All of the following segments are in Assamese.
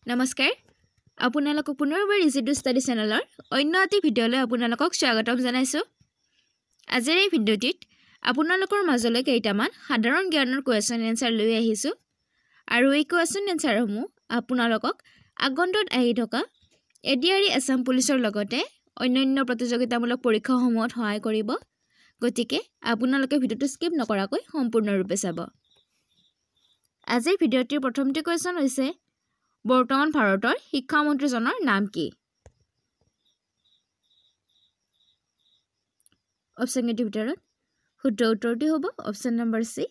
নমস্কাৰ আপোনালোকক পুনৰবাৰ ইজি টু ষ্টাডি চেনেলৰ অন্য এটি ভিডিঅ'লৈ আপোনালোকক স্বাগতম জনাইছো আজিৰ এই ভিডিঅ'টিত আপোনালোকৰ মাজলৈ কেইটামান সাধাৰণ জ্ঞানৰ কোৱেশ্চন এনসাৰ লৈ আহিছো আৰু এই কোৱেশ্চন এনসাৰসমূহ আপোনালোকক আগন্তুক আহি থকা এডিআৰই আসাম পুলিচৰ লগতে অন্যান্য প্ৰতিযোগিতামূলক পৰীক্ষাসমূহত সহায় কৰিব গতিকে আপোনালোকে ভিডিঅ'টো স্কিপ নকৰাকৈ সম্পূৰ্ণৰূপে চাব আজিৰ ভিডিঅ'টিৰ প্ৰথমটো কোৱেশ্চন হৈছে বৰ্তমান ভাৰতৰ শিক্ষা মন্ত্ৰীজনৰ নাম কি অপচন এটিৰ ভিতৰত শুদ্ধ উত্তৰটি হ'ব অপচন নম্বৰ সি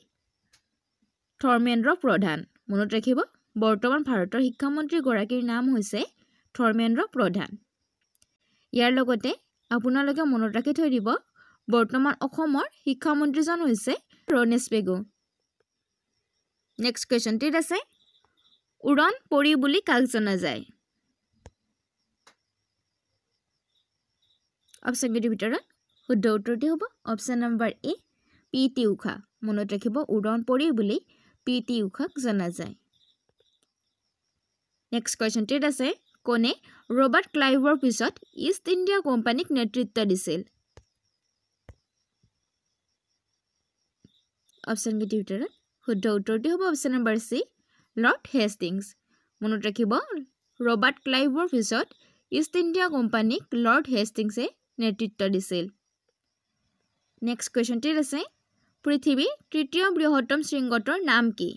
ধৰ্মেন্দ্ৰ প্ৰধান মনত ৰাখিব বৰ্তমান ভাৰতৰ শিক্ষা মন্ত্ৰী গৰাকীৰ নাম হৈছে ধৰ্মেন্দ্ৰ প্ৰধান ইয়াৰ লগতে আপোনালোকে মনত ৰাখি থৈ দিব বৰ্তমান অসমৰ শিক্ষা মন্ত্ৰীজন হৈছে ৰনেশ পেগু নেক্সট কোৱেশ্চনটিত আছে উড়ান পৰি বুলি কাক জনা যায় অপচন এটিৰ ভিতৰত শুদ্ধ উত্তৰটি হ'ব অপচন নম্বৰ এ পি.টি. উষা মনত ৰাখিব উড়ান পৰি বুলি পি.টি. উষাক জনা যায় নেক্সট কোৱেশ্চনটিত আছে কোনে ৰবাৰ্ট ক্লাইভৰ পিছত ইষ্ট ইণ্ডিয়া কোম্পানীক নেতৃত্ব দিছিল অপচন এটিৰ ভিতৰত শুদ্ধ উত্তৰটি হ'ব অপচন নম্বৰ সি লৰ্ড হেষ্টিংছ মনত ৰাখিব ৰবাৰ্ট ক্লাইভৰ পিছত ইষ্ট ইণ্ডিয়া কোম্পানীক লৰ্ড হেষ্টিংছে নেতৃত্ব দিছিল নেক্সট কোৱেশ্চনটিত আছে পৃথিৱীৰ তৃতীয় বৃহত্তম শৃংগটোৰ নাম কি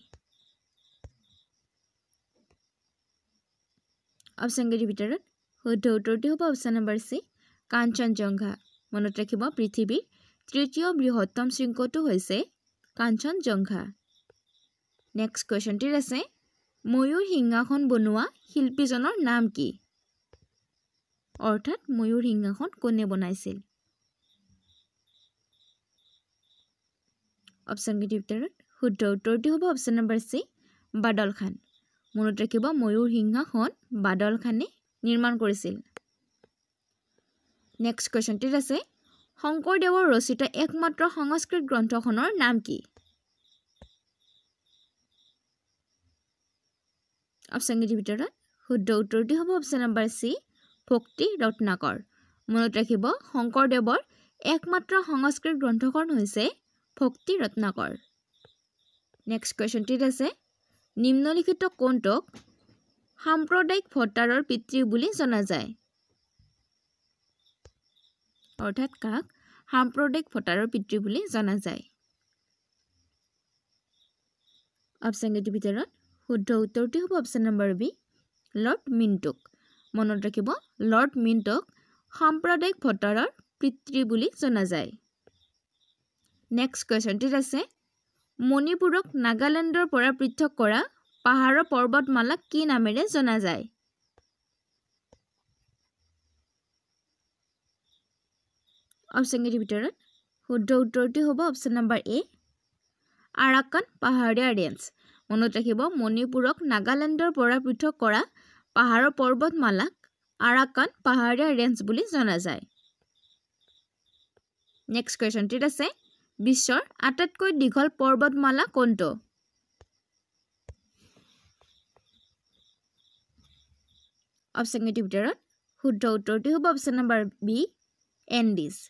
অপচন এটিৰ ভিতৰত শুদ্ধ উত্তৰটি হ'ব অপচন নম্বৰ সি কাঞ্চনজংঘা মনত ৰাখিব পৃথিৱীৰ তৃতীয় বৃহত্তম শৃংগটো হৈছে কাঞ্চনজংঘা নেক্সট কোৱেশ্চনটিত আছে ময়ূৰ সিংহাসন বনোৱা শিল্পীজনৰ নাম কি অৰ্থাৎ ময়ূৰ সিংহাসন কোনে বনাইছিল অপচন এটিৰ ভিতৰত শুদ্ধ উত্তৰটি হ'ব অপচন নম্বৰ সি বাদল খান মনত ৰাখিব ময়ূৰ সিংহাসন বাদল খানে নিৰ্মাণ কৰিছিল নেক্সট কোৱেশ্চনটিত আছে শংকৰদেৱৰ ৰচিত একমাত্ৰ সংস্কৃত গ্ৰন্থখনৰ নাম কি অপচন এটিৰ ভিতৰত শুদ্ধ উত্তৰটি হ'ব অপচন নম্বৰ সি ভক্তি ৰত্নাকৰ মনত ৰাখিব শংকৰদেৱৰ একমাত্ৰ সংস্কৃত গ্ৰন্থখন হৈছে ভক্তি ৰত্নাকৰ নেক্সট কোৱেশ্চনটিত আছে নিম্নলিখিত কোনটোক সাম্প্ৰদায়িক ভোটাৰৰ পিতৃ বুলি জনা যায় অৰ্থাৎ কাক সাম্প্ৰদায়িক ভোটাৰৰ পিতৃ বুলি জনা যায় অপচন এটিৰ ভিতৰত শুদ্ধ উত্তৰটি হ'ব অপচন নম্বৰ বি লৰ্ড মিণ্টক মনত ৰাখিব লৰ্ড মিণ্টক সাম্প্ৰদায়িক ভোটাৰৰ পিতৃ বুলি জনা যায় নেক্সট কোৱেশ্চনটিত আছে মণিপুৰক নাগালেণ্ডৰ পৰা পৃথক কৰা পাহাৰৰ পৰ্বতমালাক কি নামেৰে জনা যায় অপচন এটিৰ ভিতৰত শুদ্ধ উত্তৰটি হ'ব অপচন নম্বৰ এ আৰাকান পাহাৰীয়া ৰেঞ্জ মনত ৰাখিব মণিপুৰক নাগালেণ্ডৰ পৰা পৃথক কৰা পাহাৰৰ পৰ্বতমালাক আৰাকান পাহাৰীয়া ৰেঞ্জ বুলি জনা যায় নেক্সট কোৱেশ্চনটিত আছে বিশ্বৰ আটাইতকৈ দীঘল পৰ্বতমালা কোনটো অপচন এটিৰ ভিতৰত শুদ্ধ উত্তৰটি হ'ব অপচন নম্বৰ বি এণ্ডিজ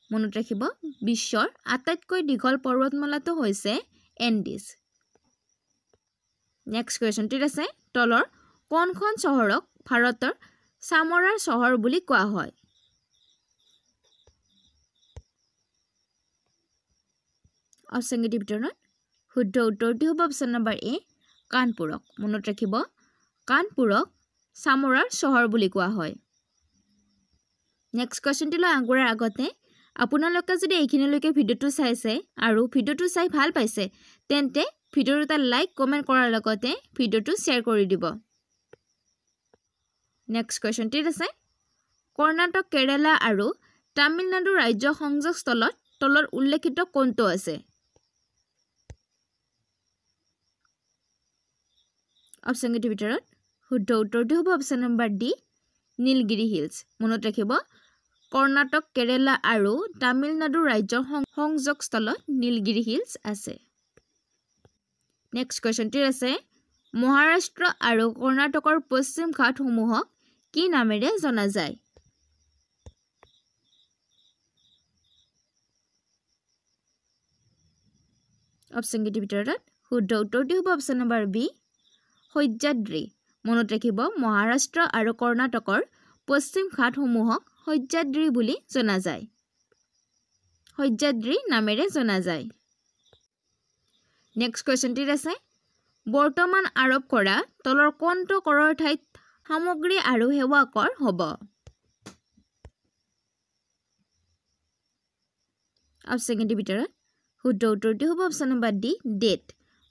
মনত ৰাখিব বিশ্বৰ আটাইতকৈ দীঘল পৰ্বতমালাটো হৈছে এণ্ডিজ নেক্সট কোৱেশ্চনটিত আছে তলৰ কোনখন চহৰক ভাৰতৰ চামৰাৰ চহৰ বুলি কোৱা হয় অপচন এটিৰ ভিতৰত শুদ্ধ উত্তৰটি হ'ব অপচন নম্বৰ এ কানপুৰক মনত ৰাখিব কানপুৰক চামৰাৰ চহৰ বুলি কোৱা হয় নেক্সট কোৱেশ্চনটিলৈ আগবঢ়াৰ আগতে আপোনালোকে যদি এইখিনিলৈকে ভিডিঅ'টো চাইছে আৰু ভিডিঅ'টো চাই ভাল পাইছে তেন্তে ভিডিঅ'টো এটা লাইক কমেণ্ট কৰাৰ লগতে ভিডিঅ'টো শ্বেয়াৰ কৰি দিব নেক্সট কোৱেশ্চনটিত আছে কৰ্ণাটক কেৰালা আৰু তামিলনাডু ৰাজ্য সংযোগস্থলত তলত উল্লেখিত কোনটো আছে অপচন এটিৰ ভিতৰত শুদ্ধ উত্তৰটি হ'ব option number D Nilgiri hills মনত ৰাখিব কৰ্ণাটক কেৰালা আৰু তামিলনাডু ৰাজ্যৰ সংযোগস্থলত নীলগিৰি হিলছ আছে নেক্সট কোৱেশ্চনটিত আছে মহাৰাষ্ট্ৰ আৰু কৰ্ণাটকৰ পশ্চিম ঘাটসমূহক কি নামেৰে জনা যায়? অপশ্যন কেইটিৰ ভিতৰত শুদ্ধ উত্তৰটি হ'ব অপশ্যন নম্বৰ বি সহ্যাদ্ৰী। মনত ৰাখিব মহাৰাষ্ট্ৰ আৰু কৰ্ণাটকৰ পশ্চিম ঘাটসমূহক সহ্যাদ্ৰী বুলি জনা যায়। সহ্যাদ্ৰী নামেৰে জনা যায়। নেক্সট কুৱেশ্যনটিত আছে বৰ্তমান আৰোপ কৰা তলৰ কোনটো কৰৰ ঠাইত সামগ্ৰী আৰু সেৱা কৰ হ'ব? অপশ্যন কেইটিৰ ভিতৰত শুদ্ধ উত্তৰটি হ'ব অপশ্যন নম্বৰ ডি ডেট।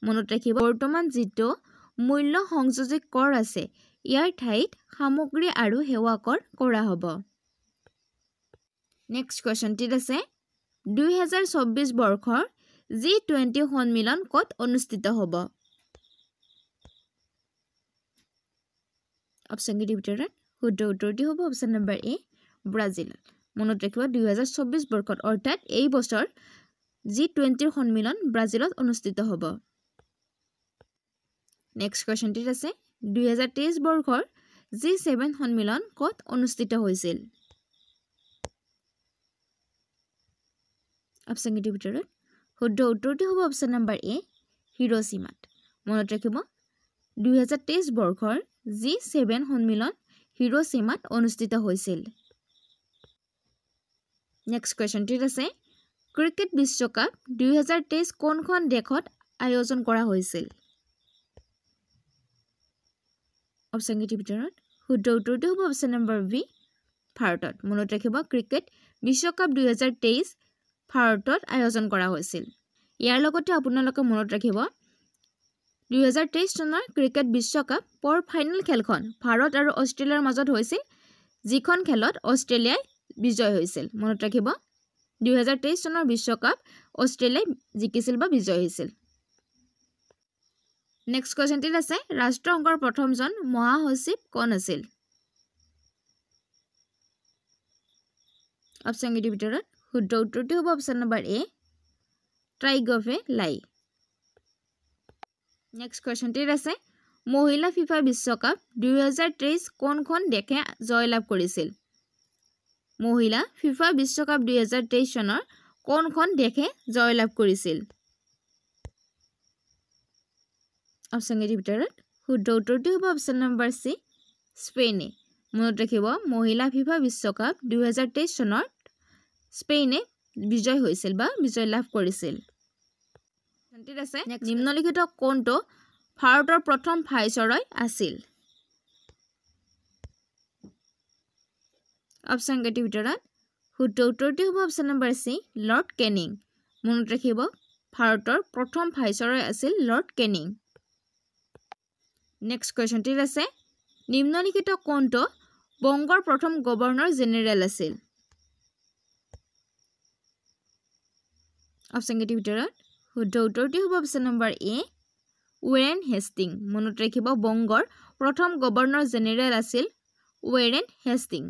মনত ৰাখিব বৰ্তমান যিটো মূল্য সংযোজিত কৰ আছে ইয়াৰ ঠাইত সামগ্ৰী আৰু সেৱা কৰ কৰা হ'ব। নেক্সট কুৱেশ্যনটিত আছে 2024 বৰ্ষৰ G20 সন্মিলন ক'ত অনুষ্ঠিত হ'ব? অপশ্যন কেইটিৰ ভিতৰত শুদ্ধ উত্তৰটি হ'ব অপশ্যন নম্বৰ এ ব্ৰাজিলত। মনত ৰাখিব 2024 বৰ্ষত অৰ্থাৎ এই বছৰ G20 সন্মিলন ব্ৰাজিলত অনুষ্ঠিত হ'ব। নেক্সট কুৱেশ্যনটিত আছে 2023 বৰ্ষৰ G7 সন্মিলন ক'ত অনুষ্ঠিত হৈছিল? অপশ্যন কেইটিৰ ভিতৰত শুদ্ধ উত্তৰটি হ'ব অপশ্যন নম্বৰ এ হিৰোশ্বিমাত। মনত ৰাখিব 2023 বৰ্ষৰ G7 সন্মিলন হিৰোশ্বিমাত অনুষ্ঠিত হৈছিল। নেক্সট কুৱেশ্যনটিত আছে ক্ৰিকেট বিশ্বকাপ 2023 কোনখন দেশত আয়োজন কৰা হৈছিল? অপশ্যন কেইটিৰ ভিতৰত শুদ্ধ উত্তৰটি হ'ব অপশ্যন নম্বৰ বি ভাৰতত। মনত ৰাখিব ক্ৰিকেট বিশ্বকাপ 2023 ভাৰতত আয়োজন কৰা হৈছিল। ইয়াৰ লগতে আপোনালোকে মনত ৰাখিব 2023 চনৰ ক্ৰিকেট বিশ্বকাপৰ ফাইনেল খেলখন ভাৰত আৰু অষ্ট্ৰেলিয়াৰ মাজত হৈছিল, যিখন খেলত অষ্ট্ৰেলিয়াই বিজয় হৈছিল। মনত ৰাখিব 2023 চনৰ বিশ্বকাপ অষ্ট্ৰেলিয়াই জিকিছিল বা বিজয় হৈছিল। নেক্সট কুৱেশ্যনটিত আছে ৰাষ্ট্ৰসংঘৰ প্ৰথমজন মহাসচিব কোন আছিল? অপশ্যন কেইটিৰ ভিতৰত শুদ্ধ উত্তৰটি হ'ব অপশ্যন নম্বৰ এ ট্ৰাইগভে লাই। নেক্সট কুৱেশ্যনটিত আছে মহিলা ফিফা বিশ্বকাপ 2023 কোনখন দেশে জয়লাভ কৰিছিল? মহিলা ফিফা বিশ্বকাপ 2023 চনৰ কোনখন দেশে জয়লাভ কৰিছিল? অপশ্যন কেইটিৰ ভিতৰত শুদ্ধ উত্তৰটি হ'ব অপশ্যন নম্বৰ চি স্পেইনে। মনত ৰাখিব মহিলা ফিফা বিশ্বকাপ 2023 চনত স্পেইনে বিজয় হৈছিল বা বিজয় লাভ কৰিছিল। আছে নিম্নলিখিত কোনটো ভাৰতৰ প্ৰথম ভাইচৰয় আছিল? অপশ্যন কেইটিৰ ভিতৰত শুদ্ধ উত্তৰটি হ'ব option number C lord Canning. মনত ৰাখিব ভাৰতৰ প্ৰথম ভাইচৰয় আছিল লৰ্ড কেনিং। নেক্সট কুৱেশ্যনটিত আছে নিম্নলিখিত কোনটো বংগৰ প্ৰথম গভৰ্ণৰ জেনেৰেল আছিল? অপশ্যন কেইটিৰ ভিতৰত শুদ্ধ উত্তৰটি হ'ব অপশ্যন নম্বৰ এ ৱেৰেন হেষ্টিং। মনত ৰাখিব বংগৰ প্ৰথম গভৰ্ণৰ জেনেৰেল আছিল ৱেৰেন হেষ্টিং।